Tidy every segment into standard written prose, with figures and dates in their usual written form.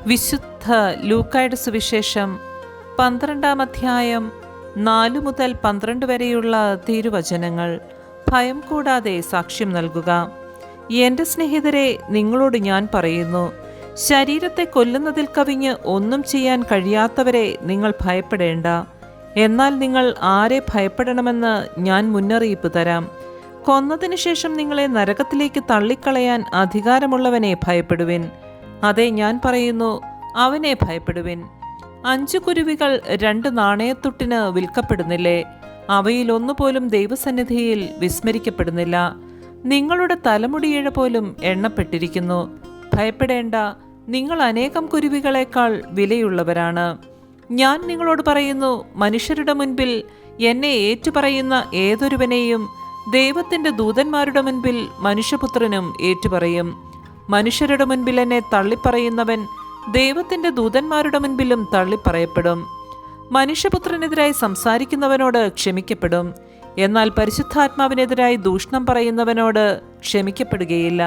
വിശുദ്ധ ലൂക്കായുടെ സുവിശേഷം 12-ാം അധ്യായം 4 മുതൽ 12 വരെയുള്ള തിരുവചനങ്ങൾ. ഭയം കൂടാതെ സാക്ഷ്യം നൽകുക. എൻ്റെ സ്നേഹിതരെ, നിങ്ങളോട് ഞാൻ പറയുന്നു, ശരീരത്തെ കൊല്ലുന്നതിൽ കവിഞ്ഞ് ഒന്നും ചെയ്യാൻ കഴിയാത്തവരെ നിങ്ങൾ ഭയപ്പെടേണ്ട. എന്നാൽ നിങ്ങൾ ആരെ ഭയപ്പെടണമെന്ന് ഞാൻ മുന്നറിയിപ്പ് തരാം. കൊന്നതിനു ശേഷം നിങ്ങളെ നരകത്തിലേക്ക് തള്ളിക്കളയാൻ അധികാരമുള്ളവനെ ഭയപ്പെടുവിൻ. അതെ, ഞാൻ പറയുന്നു, അവനെ ഭയപ്പെടുവിൻ. 5 കുരുവികൾ 2 നാണയത്തുട്ടിന് വിൽക്കപ്പെടുന്നില്ലേ? അവയിൽ ഒന്നുപോലും ദൈവസന്നിധിയിൽ വിസ്മരിക്കപ്പെടുന്നില്ല. നിങ്ങളുടെ തലമുടിയിഴ പോലും എണ്ണപ്പെട്ടിരിക്കുന്നു. ഭയപ്പെടേണ്ട, നിങ്ങൾ അനേകം കുരുവികളെക്കാൾ വിലയുള്ളവരാണ്. ഞാൻ നിങ്ങളോട് പറയുന്നു, മനുഷ്യരുടെ മുൻപിൽ എന്നെ ഏറ്റുപറയുന്ന ഏതൊരുവനെയും ദൈവത്തിൻ്റെ ദൂതന്മാരുടെ മുൻപിൽ മനുഷ്യപുത്രനും ഏറ്റുപറയും. മനുഷ്യരുടെ മുൻപിൽ എന്നെ തള്ളിപ്പറയുന്നവൻ ദൈവത്തിൻ്റെ ദൂതന്മാരുടെ മുൻപിലും തള്ളിപ്പറയപ്പെടും. മനുഷ്യപുത്രനെതിരായി സംസാരിക്കുന്നവനോട് ക്ഷമിക്കപ്പെടും, എന്നാൽ പരിശുദ്ധാത്മാവിനെതിരായി ദൂഷണം പറയുന്നവനോട് ക്ഷമിക്കപ്പെടുകയില്ല.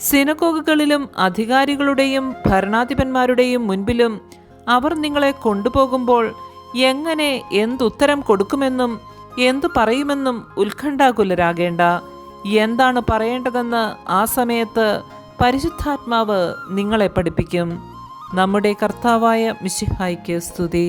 സിനഗോഗുകളിലും അധികാരികളുടെയും ഭരണാധിപന്മാരുടെയും മുൻപിലും അവർ നിങ്ങളെ കൊണ്ടുപോകുമ്പോൾ എങ്ങനെ എന്തുത്തരം കൊടുക്കുമെന്നും എന്തു പറയുമെന്നും ഉത്കണ്ഠാകുലരാകേണ്ട. എന്താണ് പറയേണ്ടതെന്ന് ആ സമയത്ത് പരിശുദ്ധാത്മാവ് നിങ്ങളെ പഠിപ്പിക്കും. നമ്മുടെ കർത്താവായ മിശിഹായ്ക്ക് സ്തുതി.